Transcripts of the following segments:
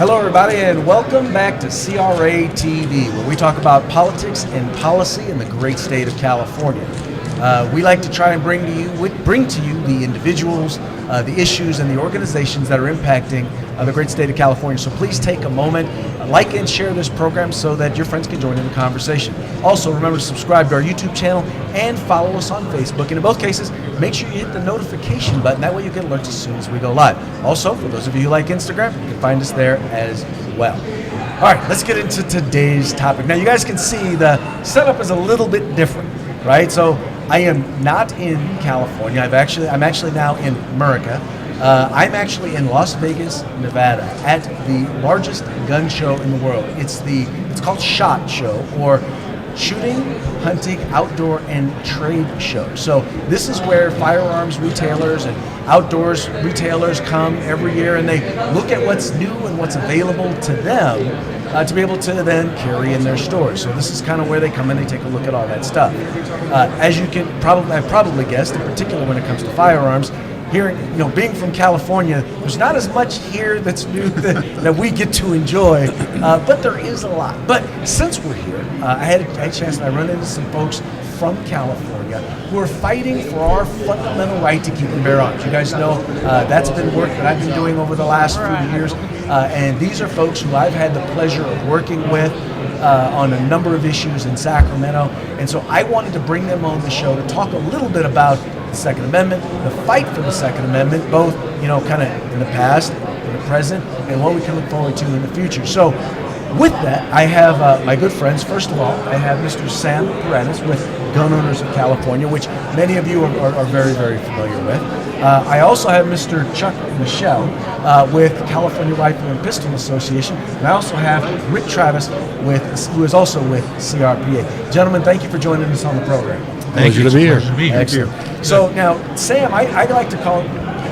Hello, everybody, and welcome back to CRATV, where we talk about politics and policy in the great state of California. We like to try and bring to you the individuals, the issues, and the organizations that are impacting the great state of California. So please take a moment, like and share this program so that your friends can join in the conversation. Also, remember to subscribe to our YouTube channel and follow us on Facebook. And in both cases, make sure you hit the notification button. That way you get alerts as soon as we go live. Also, for those of you who like Instagram, you can find us there as well. All right, let's get into today's topic. Now, you guys can see the setup is a little bit different, right? So I am not in California. I'm actually now in America. I'm actually in Las Vegas, Nevada, at the largest gun show in the world. It's called SHOT Show, or Shooting, Hunting, Outdoor, and Trade Show. So this is where firearms retailers and outdoors retailers come every year, and they look at what's new and what's available to them to be able to then carry in their stores. So this is kind of where they come in, they take a look at all that stuff. As you can probably guessed, in particular when it comes to firearms, here, being from California, there's not as much here that's new that we get to enjoy, but there is a lot. But since we're here, I had a chance, and I run into some folks from California who are fighting for our fundamental right to keep and bear arms. You guys know that's been work that I've been doing over the last few years, and these are folks who I've had the pleasure of working with on a number of issues in Sacramento, and so I wanted to bring them on the show to talk a little bit about the Second Amendment, the fight for the Second Amendment, both kind of in the past, in the present, and what we can look forward to in the future. So with that, I have my good friends. First of all, I have Mr. Sam Paredes with Gun Owners of California, which many of you are very, very familiar with. I also have Mr. Michel with California Rifle and Pistol Association, and I also have Rick Travis who is also with CRPA. Gentlemen, thank you for joining us on the program. Pleasure to be here. Excellent. So now, Sam, I like to call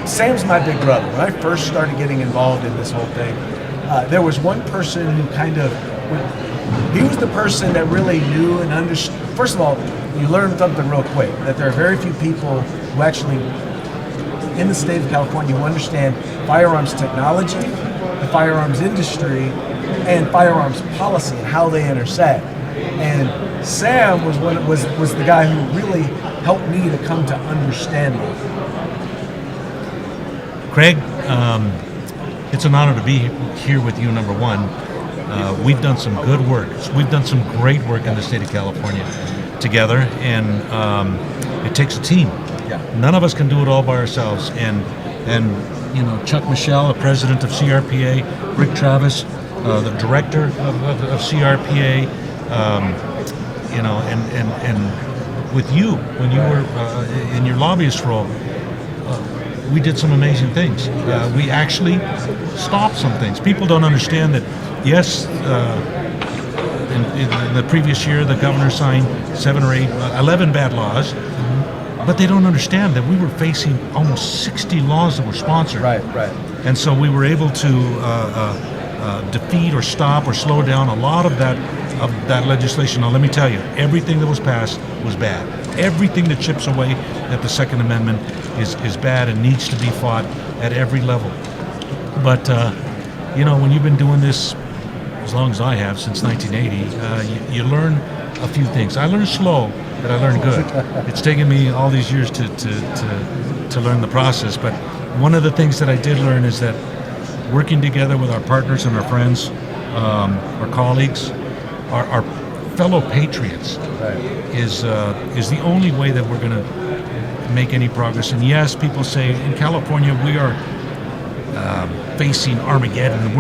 Sam's my big brother. When I first started getting involved in this whole thing, there was one person who he was the person that really knew and understood. First of all, you learn something real quick, that there are very few people who actually, in the state of California, who understand firearms technology, the firearms industry, and firearms policy and how they intersect. And Sam was the guy who really helped me to come to understand it. Craig, it's an honor to be here with you, number one. We've done some good work. We've done some great work in the state of California together, and it takes a team. Yeah. None of us can do it all by ourselves. And Chuck Michel, the president of CRPA, Rick Travis, the director of CRPA, and with you, when you were in your lobbyist role, we did some amazing things. We actually stopped some things. People don't understand that, yes, in the previous year, the governor signed 11 bad laws, but they don't understand that we were facing almost 60 laws that were sponsored. Right. And so we were able to defeat or stop or slow down a lot of that legislation. Now, let me tell you, everything that was passed was bad. Everything that chips away at the Second Amendment is bad and needs to be fought at every level. But, when you've been doing this as long as I have, since 1980, you learn a few things. I learned slow, but I learned good. It's taken me all these years to learn the process. But one of the things that I did learn is that working together with our partners and our friends, our colleagues, our fellow patriots, is the only way that we're going to make any progress. And yes, people say in California we are facing Armageddon.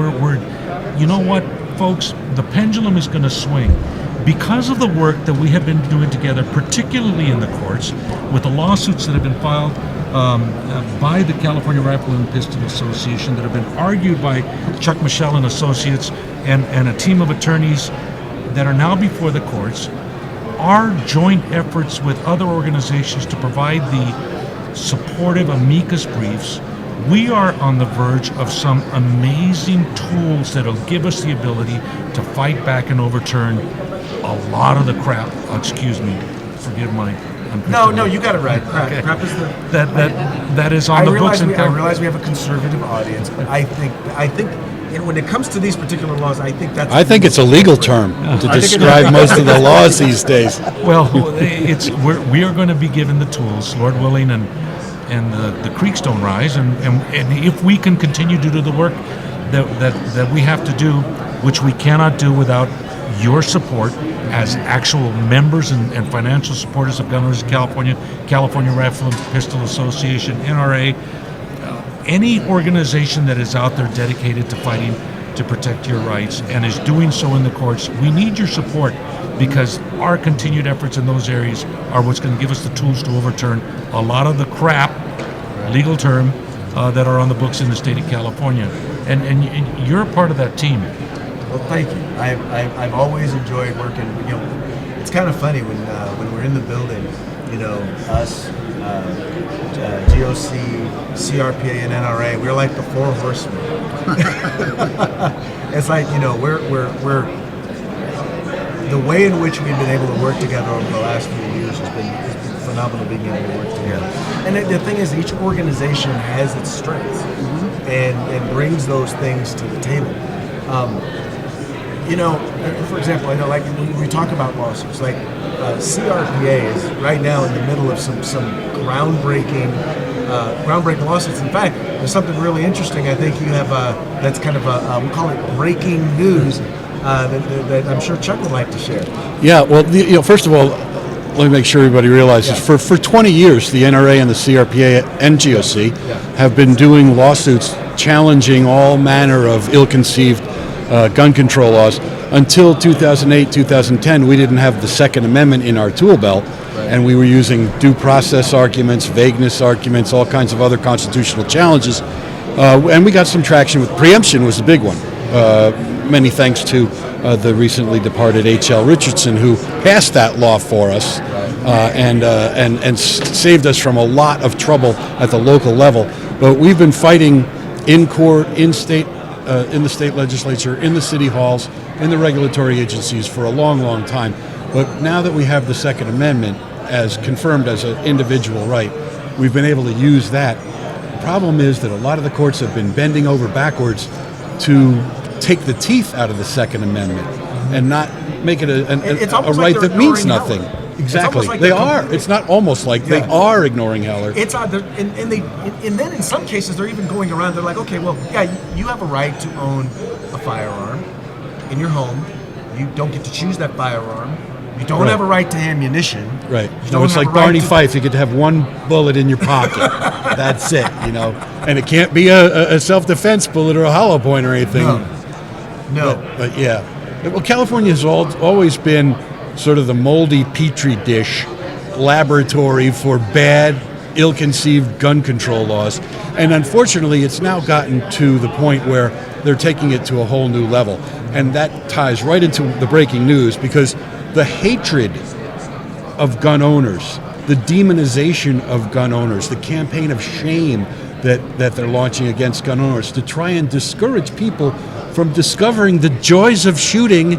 You know what, folks? The pendulum is going to swing because of the work that we have been doing together, particularly in the courts, with the lawsuits that have been filed by the California Rifle and Pistol Association, that have been argued by Chuck Michel and Associates and a team of attorneys that are now before the courts. Our joint efforts with other organizations to provide the supportive amicus briefs, we are on the verge of some amazing tools that will give us the ability to fight back and overturn a lot of the crap. Excuse me, forgive my. No, you got it right. Okay. Crap is that is on the books. I realize we have a conservative audience, but I think and when it comes to these particular laws, I think that's. I think it's a legal term to describe most of the laws these days. Well, we are going to be given the tools, Lord willing, and the creeks don't rise, and if we can continue to do the work that we have to do, which we cannot do without your support as actual members and financial supporters of Gun Owners of California Rifle and Pistol Association, NRA, any organization that is out there dedicated to fighting to protect your rights and is doing so in the courts, we need your support, because our continued efforts in those areas are what's going to give us the tools to overturn a lot of the crap, legal term, that are on the books in the state of California. And you're a part of that team. Well, thank you. I've always enjoyed working. You know, it's kind of funny when we're in the building. You know, us, GOC, CRPA, and NRA. We're like the four horsemen. It's like, you know, we're the way in which we've been able to work together over the last few years has been phenomenal. Being able to work together. And the thing is, each organization has its strengths and brings those things to the table. You know, for example, I know, like when we talk about lawsuits, like CRPA is right now in the middle of some groundbreaking lawsuits. In fact, there's something really interesting. I think you have that's kind of we'll call it breaking news that I'm sure Chuck would like to share. Yeah, well, you know, first of all, let me make sure everybody realizes, for 20 years, the NRA and the CRPA and GOC have been doing lawsuits challenging all manner of ill-conceived gun control laws. Until 2008, 2010, we didn't have the Second Amendment in our tool belt, and we were using due process arguments, vagueness arguments, all kinds of other constitutional challenges. And we got some traction with preemption was the big one. Many thanks to the recently departed H.L. Richardson, who passed that law for us and saved us from a lot of trouble at the local level. But we've been fighting in court, in the state legislature, in the city halls, in the regulatory agencies for a long, long time. But now that we have the Second Amendment as confirmed as an individual right, we've been able to use that. The problem is that a lot of the courts have been bending over backwards to take the teeth out of the Second Amendment and not make it a right that means nothing. Exactly, like they are. It's not almost like they are ignoring Heller. It's and then in some cases they're even going around. They're like, okay, well, yeah, you have a right to own a firearm in your home. You don't get to choose that firearm. You don't have a right to ammunition. Right. No, it's like Barney Fife. You get to have one bullet in your pocket. That's it. You know, and it can't be a self-defense bullet or a hollow point or anything. No. But yeah. Well, California has always been sort of the moldy petri dish laboratory for bad, ill-conceived gun control laws. And unfortunately, it's now gotten to the point where they're taking it to a whole new level. And that ties right into the breaking news, because the hatred of gun owners, the demonization of gun owners, the campaign of shame that they're launching against gun owners to try and discourage people from discovering the joys of shooting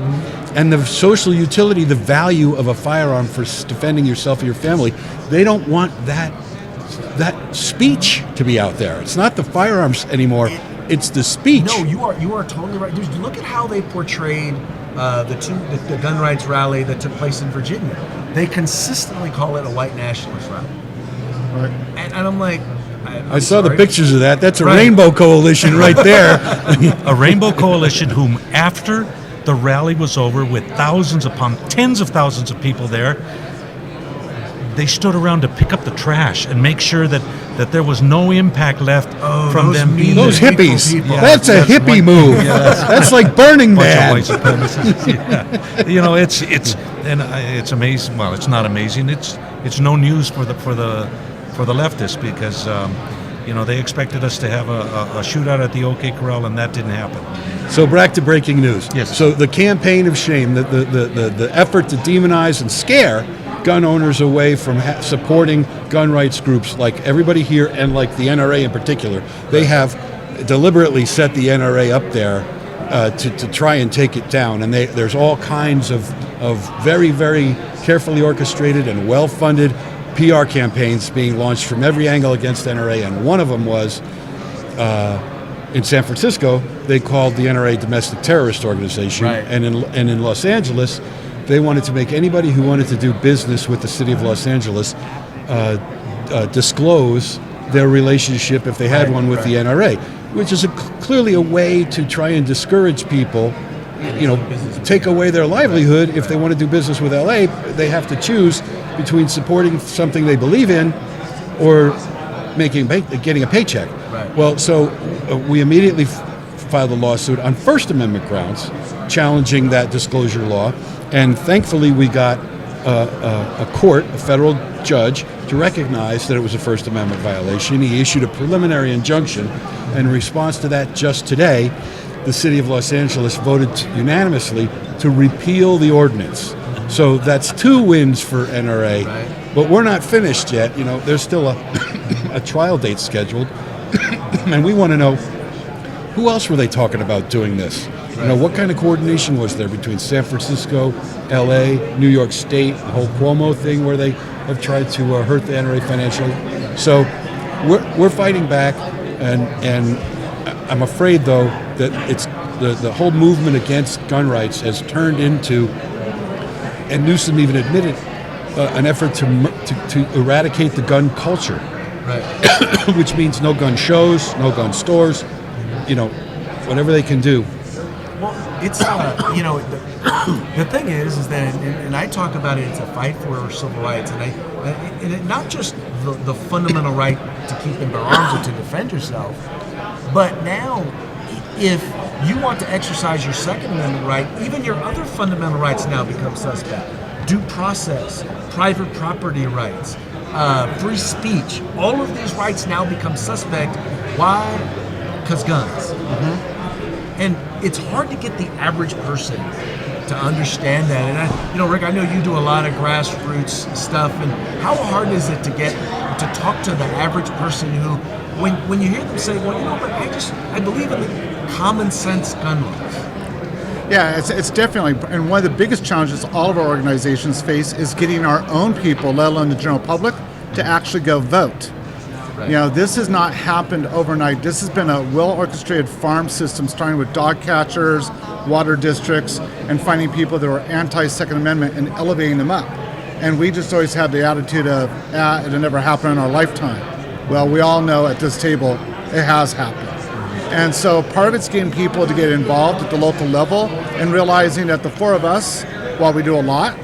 and the social utility, the value of a firearm for defending yourself or your family. They don't want that speech to be out there. It's not the firearms anymore. It's the speech. No, you are totally right. Dude, look at how they portrayed the gun rights rally that took place in Virginia. They consistently call it a white nationalist rally. Right. And I'm like, I saw the pictures of that. That's a rainbow coalition right there. A rainbow coalition whom, after the rally was over, with thousands upon tens of thousands of people there, they stood around to pick up the trash and make sure that there was no impact left from them being those hippies. Yeah, that's a hippie move. Yeah, that's like Burning Man. You know, it's amazing. Well, it's not amazing. It's no news for the leftists, because you know, they expected us to have a shootout at the OK Corral, and that didn't happen. So back to breaking news. Yes. So the campaign of shame, the effort to demonize and scare gun owners away from supporting gun rights groups like everybody here, and like the NRA in particular, they have deliberately set the NRA up there to try and take it down. And there's all kinds of very, very carefully orchestrated and well-funded PR campaigns being launched from every angle against NRA, and one of them was in San Francisco, they called the NRA domestic terrorist organization, Right. and in Los Angeles, they wanted to make anybody who wanted to do business with the city of Los Angeles disclose their relationship, if they had one, with the NRA, which is clearly a way to try and discourage people, take away their livelihood. If they want to do business with LA, they have to choose between supporting something they believe in or getting a paycheck. Right. Well, so we immediately filed a lawsuit on First Amendment grounds, challenging that disclosure law, and thankfully we got a court, a federal judge, to recognize that it was a First Amendment violation. He issued a preliminary injunction. In response to that, just today, the city of Los Angeles voted unanimously to repeal the ordinance. So that's 2 wins for NRA, but we're not finished yet. There's still a trial date scheduled, and we want to know, who else were they talking about doing this? What kind of coordination was there between San Francisco, LA, New York State, the whole Cuomo thing where they have tried to hurt the NRA financially? So we're fighting back, and I'm afraid, though, that it's the whole movement against gun rights has turned into, and Newsom even admitted, an effort to eradicate the gun culture, which means no gun shows, no gun stores, whatever they can do. Well, it's the thing is that, and I talk about it. It's a fight for civil rights, and it not just the fundamental right to keep and bear arms or to defend yourself, but now, if you want to exercise your Second Amendment right, even your other fundamental rights now become suspect. Due process, private property rights, free speech, all of these rights now become suspect. Why? Because guns. And it's hard to get the average person to understand that. And Rick, I know you do a lot of grassroots stuff. And how hard is it to talk to the average person who, when you hear them say, well, but I believe in the common sense gun laws. Yeah, it's definitely, and one of the biggest challenges all of our organizations face is getting our own people, let alone the general public, to actually go vote. Right. This has not happened overnight. This has been a well-orchestrated farm system, starting with dog catchers, water districts, and finding people that were anti-Second Amendment and elevating them up. And we just always had the attitude of, it'll never happen in our lifetime. Well, we all know at this table, it has happened. And so part of it's getting people to get involved at the local level and realizing that the 4 of us, while we do a lot,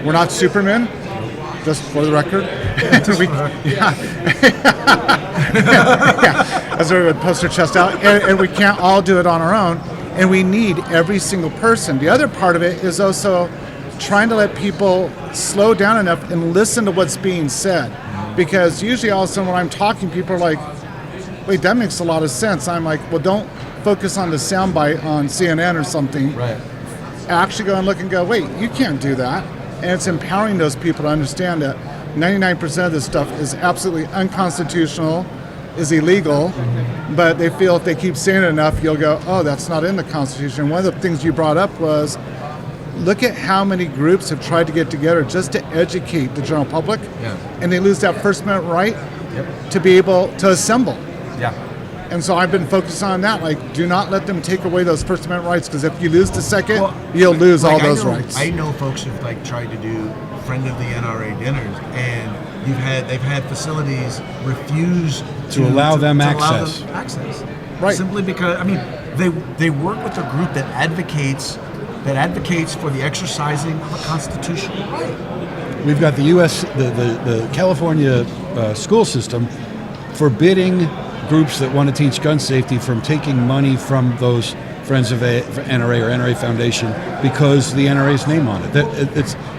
we're not Supermen, just for the record. As we would post our chest out. And we can't all do it on our own. And we need every single person. The other part of it is also trying to let people slow down enough and listen to what's being said. Because usually all of a sudden when I'm talking, people are like, wait, that makes a lot of sense. I'm like, well, don't focus on the soundbite on CNN or something. Right. Actually go and look and go, wait, you can't do that. And it's empowering those people to understand that 99% of this stuff is absolutely unconstitutional, is illegal, but they feel if they keep saying it enough, you'll go, oh, that's not in the Constitution. One of the things you brought up was, look at how many groups have tried to get together just to educate the general public, and they lose that First Amendment right to be able to assemble. Yeah. And so I've been focused on that. Like, do not let them take away those First Amendment rights, because if you lose the second, you'll lose all those rights. I know folks who've tried to do friend of the NRA dinners, and they've had facilities refuse to allow them access. Right. Simply because they work with a group that advocates for the exercising of a constitutional right. We've got the the California school system forbidding groups that want to teach gun safety from taking money from those Friends of NRA or NRA Foundation because the NRA's name on it.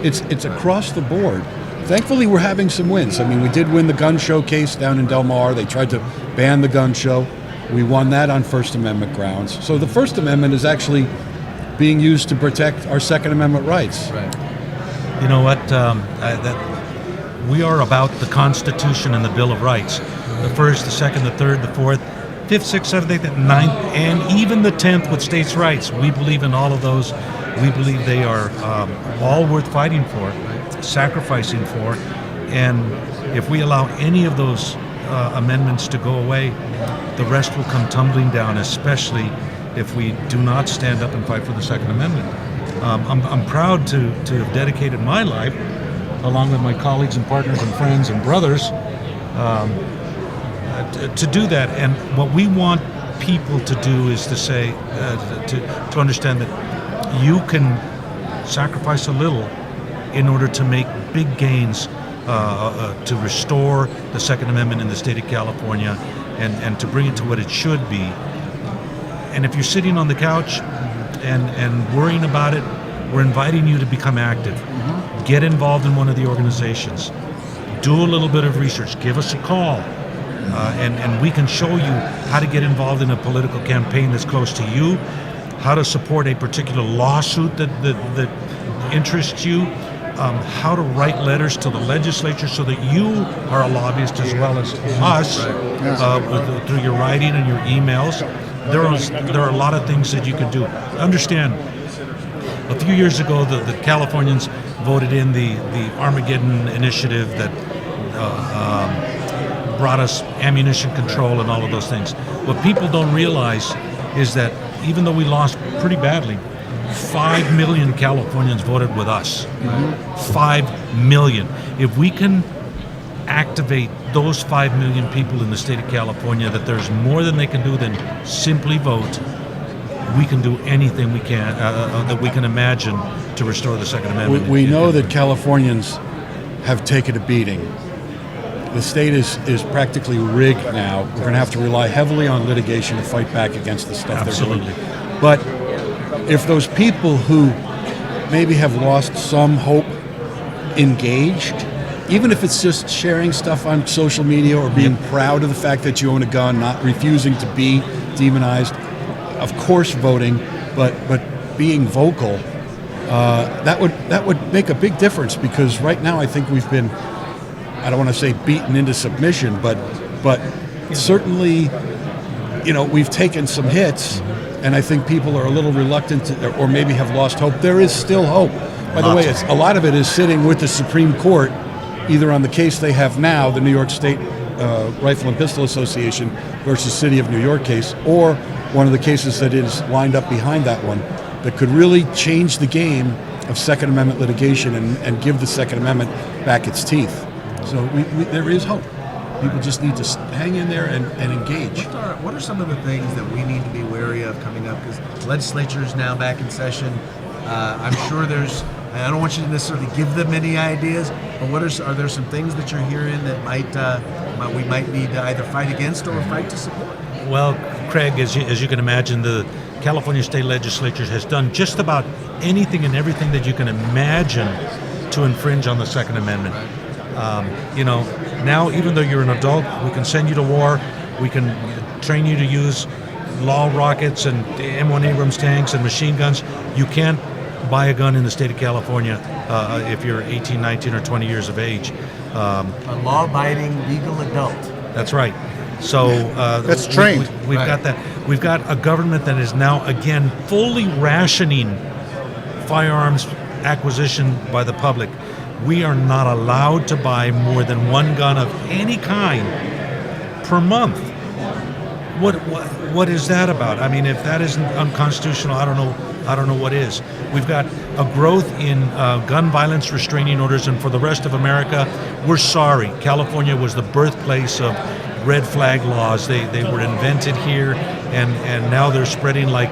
It's across the board. Thankfully, we're having some wins. We did win the gun show case down in Del Mar. They tried to ban the gun show. We won that on First Amendment grounds. So the First Amendment is actually being used to protect our Second Amendment rights. Right. You know what? We are about the Constitution and the Bill of Rights. The first, the second, the third, the fourth, fifth, sixth, seventh, eighth, ninth, and even the 10th with states' rights. We believe in all of those. We believe they are all worth fighting for, sacrificing for. And if we allow any of those amendments to go away, the rest will come tumbling down, especially if we do not stand up and fight for the Second Amendment. I'm proud to have dedicated my life, along with my colleagues and partners and friends and brothers, to do that. And what we want people to do is to say, to understand that you can sacrifice a little in order to make big gains to restore the Second Amendment in the state of California and to bring it to what it should be. And if you're sitting on the couch and worrying about it, we're inviting you to become active. Get involved in one of the organizations. Do a little bit of research. Give us a call. And we can show you how to get involved in a political campaign that's close to you, how to support a particular lawsuit that interests you, how to write letters to the legislature so that you are a lobbyist as well as us through your writing and your emails. There are a lot of things that you can do. Understand, a few years ago, the Californians voted in the Armageddon initiative that brought us ammunition control and all of those things. What people don't realize is that even though we lost pretty badly, 5 million Californians voted with us. 5 million. If we can activate those 5 million people in the state of California, that there's more than they can do than simply vote, we can do anything we can that we can imagine to restore the Second Amendment. We know that Californians have taken a beating. The state is practically rigged now. We're going to have to rely heavily on litigation to fight back against the stuff they're doing. But if those people who maybe have lost some hope engaged, even if it's just sharing stuff on social media or being proud of the fact that you own a gun, not refusing to be demonized, of course voting, but being vocal, that would make a big difference, because right now I think we've been, I don't want to say beaten into submission, but certainly, we've taken some hits, and I think people are a little reluctant to, or maybe have lost hope. There is still hope. By the way, a lot of it is sitting with the Supreme Court, either on the case they have now, the New York State Rifle and Pistol Association versus City of New York case, or one of the cases that is lined up behind that one, that could really change the game of Second Amendment litigation and give the Second Amendment back its teeth. So there is hope. People just need to hang in there and engage. What are some of the things that we need to be wary of coming up? Because the legislature is now back in session. I'm sure I don't want you to necessarily give them any ideas, but are there some things that you're hearing that we might need to either fight against or fight to support? Well, Craig, as you can imagine, the California State Legislature has done just about anything and everything that you can imagine to infringe on the Second Amendment. Now, even though you're an adult, we can send you to war. We can train you to use law rockets and M1 Abrams tanks and machine guns. You can't buy a gun in the state of California if you're 18, 19, or 20 years of age. A law-abiding legal adult. That's right. So that's trained. We've got that. We've got a government that is now again fully rationing firearms acquisition by the public. We are not allowed to buy more than one gun of any kind per month. What is that about? I mean, if that isn't unconstitutional, I don't know what is. We've got a growth in gun violence restraining orders, and for the rest of America, we're sorry. California was the birthplace of red flag laws. They were invented here, and now they're spreading like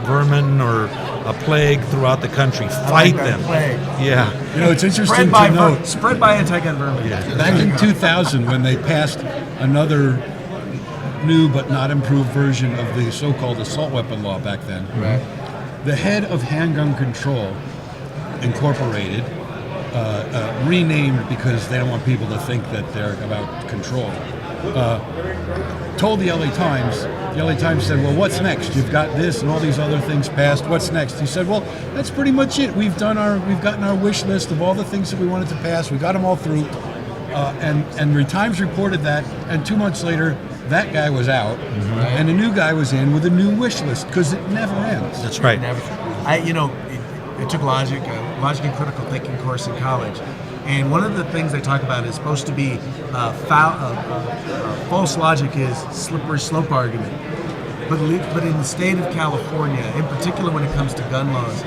vermin or a plague throughout the country. Fight them. Plague. Yeah. It's interesting to note. Spread by anti-gun vermin. Yeah. Back in 2000, when they passed another new but not improved version of the so-called assault weapon law back then, the head of Handgun Control Incorporated, renamed because they don't want people to think that they're about control, told the LA Times. The LA Times said, well, what's next? You've got this and all these other things passed. What's next? He said, well, that's pretty much it. We've gotten our wish list of all the things that we wanted to pass. We got them all through. And the Times reported that, and 2 months later, that guy was out, and a new guy was in with a new wish list, because it never ends. That's right. I took logic and critical thinking course in college, And one of the things they talk about is supposed to be false logic is slippery slope argument. But in the state of California, in particular when it comes to gun laws,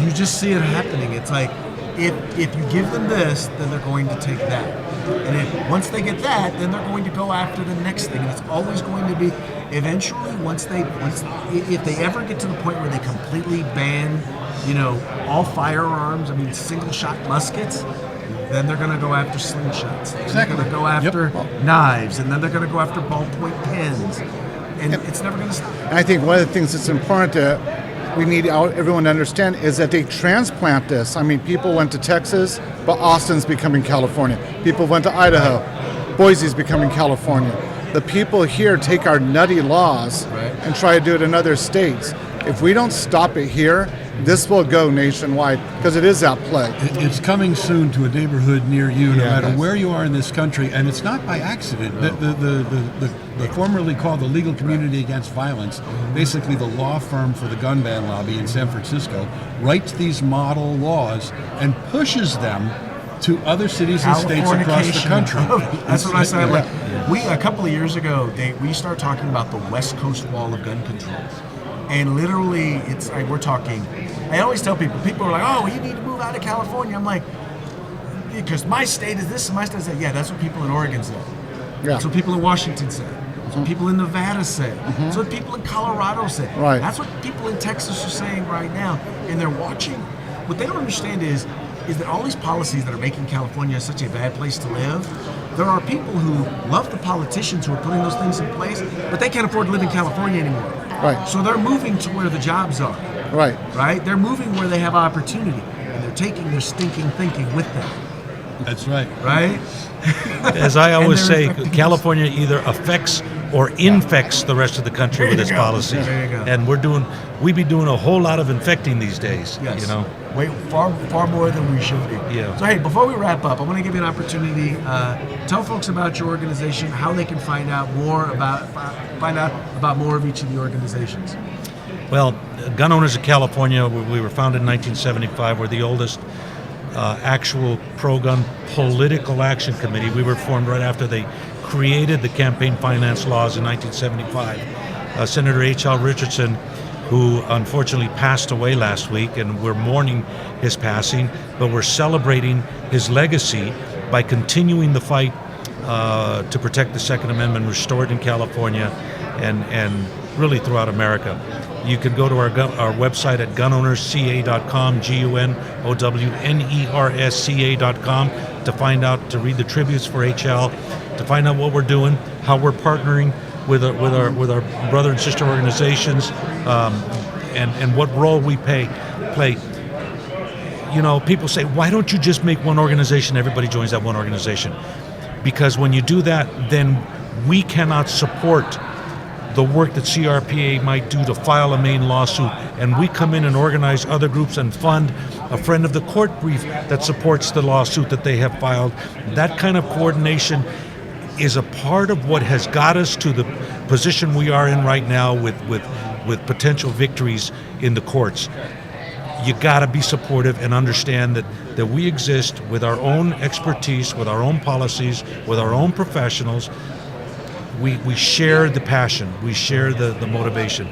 you just see it happening. It's like if you give them this, then they're going to take that. And once they get that, then they're going to go after the next thing. And it's always going to be, eventually, if they ever get to the point where they completely ban, all firearms, single-shot muskets, then they're going to go after slingshots. They're going to go after knives, and then they're going to go after ballpoint pens. And it's never going to stop. I think one of the things that's important we need everyone to understand is that they transplant this. People went to Texas, but Austin's becoming California. People went to Idaho, Boise's becoming California. The people here take our nutty laws and try to do it in other states. If we don't stop it here, this will go nationwide because it is that plague. It's coming soon to a neighborhood near you, no matter where you are in this country, and it's not by accident. No. The formerly called the Legal Community Against Violence, basically the law firm for the gun ban lobby in San Francisco, writes these model laws and pushes them to other cities and states across the country. That's what I said. A couple of years ago, we started talking about the West Coast wall of gun control. And literally, we're talking. I always tell people are like, "Oh, you need to move out of California." I'm like, because my state is this, and my state is that. Yeah, that's what people in Oregon say. Yeah. That's what people in Washington say. That's what people in Nevada say. That's what people in Colorado say. Right. That's what people in Texas are saying right now, and they're watching. What they don't understand is that all these policies that are making California such a bad place to live, there are people who love the politicians who are putting those things in place, but they can't afford to live in California anymore. Right. So they're moving to where the jobs are. Right. Right? They're moving where they have opportunity, and they're taking their stinking thinking with them. That's right. Right? As I always say, California either affects or infects the rest of the country with its policies. There you go. And we be doing a whole lot of infecting these days. Yes. Way far more than we should be. Yeah. So hey, before we wrap up, I want to give you an opportunity. Tell folks about your organization, how they can find out more about more of each of the organizations. Well, Gun Owners of California, we were founded in 1975. We're the oldest actual pro-gun political action committee. We were formed right after they created the campaign finance laws in 1975. Senator H.L. Richardson, who unfortunately passed away last week, and we're mourning his passing, but we're celebrating his legacy by continuing the fight to protect the Second Amendment restored in California and really throughout America. You can go to our website at gunownersca.com, GUNOWNERSCA.com, to find out, to read the tributes for HL, to find out what we're doing, how we're partnering with our brother and sister organizations, and what role we play. People say, why don't you just make one organization, everybody joins that one organization? Because when you do that, then we cannot support the work that CRPA might do to file a main lawsuit, and we come in and organize other groups and fund a friend of the court brief that supports the lawsuit that they have filed. That kind of coordination is a part of what has got us to the position we are in right now with potential victories in the courts. You got to be supportive and understand that we exist with our own expertise, with our own policies, with our own professionals. We share the passion. We share the motivation.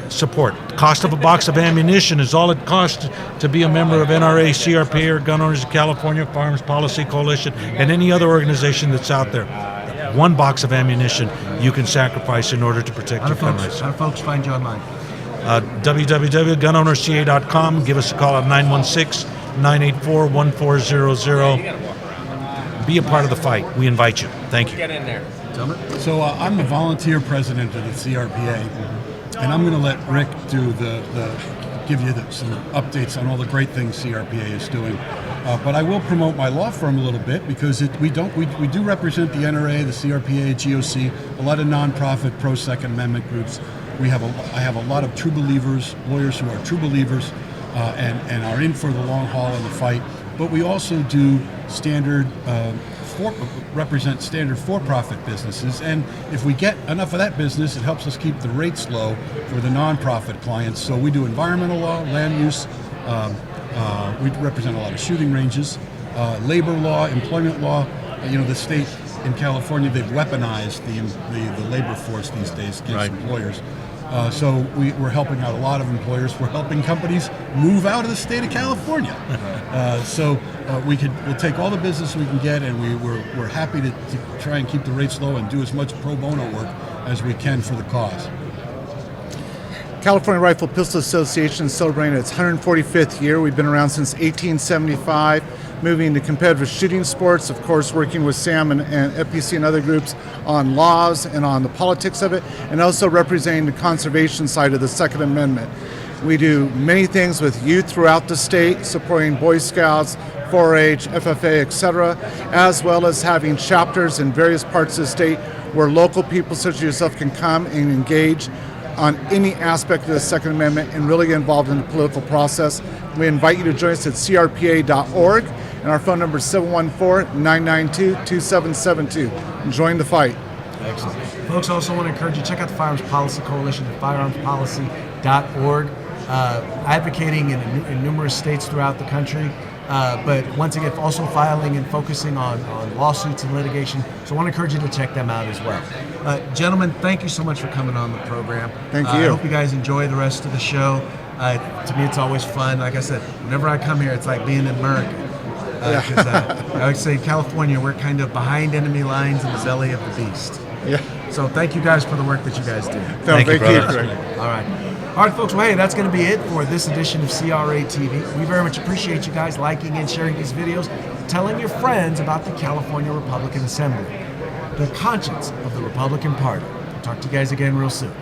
Support. The cost of a box of ammunition is all it costs to be a member of NRA, CRPA, or Gun Owners of California, Firearms Policy Coalition, and any other organization that's out there. One box of ammunition you can sacrifice in order to protect your gun rights. How do folks find you online? www.gunownersca.com. Give us a call at 916-984-1400. Be a part of the fight. We invite you. Thank you. Get in there. So I'm the volunteer president of the CRPA, and I'm going to let Rick do give you some updates on all the great things CRPA is doing. But I will promote my law firm a little bit because we do represent the NRA, the CRPA, GOC, a lot of nonprofit pro-Second Amendment groups. I have a lot of true believers, lawyers who are true believers and are in for the long haul in the fight. But we also do represent standard for-profit businesses, and if we get enough of that business, it helps us keep the rates low for the nonprofit clients. So we do environmental law, land use. We represent a lot of shooting ranges. labor law, employment law. The state in California, they've weaponized the labor force these days against employers. So we're helping out a lot of employers. We're helping companies move out of the state of California. We'll take all the business we can get, and we're happy to try and keep the rates low and do as much pro bono work as we can for the cause. California Rifle Pistol Association is celebrating its 145th year. We've been around since 1875, moving to competitive shooting sports, of course working with Sam and FPC and other groups on laws and on the politics of it, and also representing the conservation side of the Second Amendment. We do many things with youth throughout the state, supporting Boy Scouts, 4-H, FFA, etc., as well as having chapters in various parts of the state where local people such as yourself can come and engage on any aspect of the Second Amendment and really get involved in the political process. We invite you to join us at CRPA.org, and our phone number is 714-992-2772. Join the fight. Excellent. Folks, I also want to encourage you to check out the Firearms Policy Coalition at firearmspolicy.org, advocating in numerous states throughout the country. But once again, also filing and focusing on lawsuits and litigation. So I want to encourage you to check them out as well. Gentlemen, thank you so much for coming on the program. Thank you. I hope you guys enjoy the rest of the show. To me, it's always fun. Like I said, whenever I come here, it's like being in America. I would say California, we're kind of behind enemy lines in the belly of the beast. Yeah. So thank you guys for the work that you guys do. Thank you, brother. Greg. All right. All right, folks, well, hey, that's going to be it for this edition of CRATV. We very much appreciate you guys liking and sharing these videos, telling your friends about the California Republican Assembly, the conscience of the Republican Party. Talk to you guys again real soon.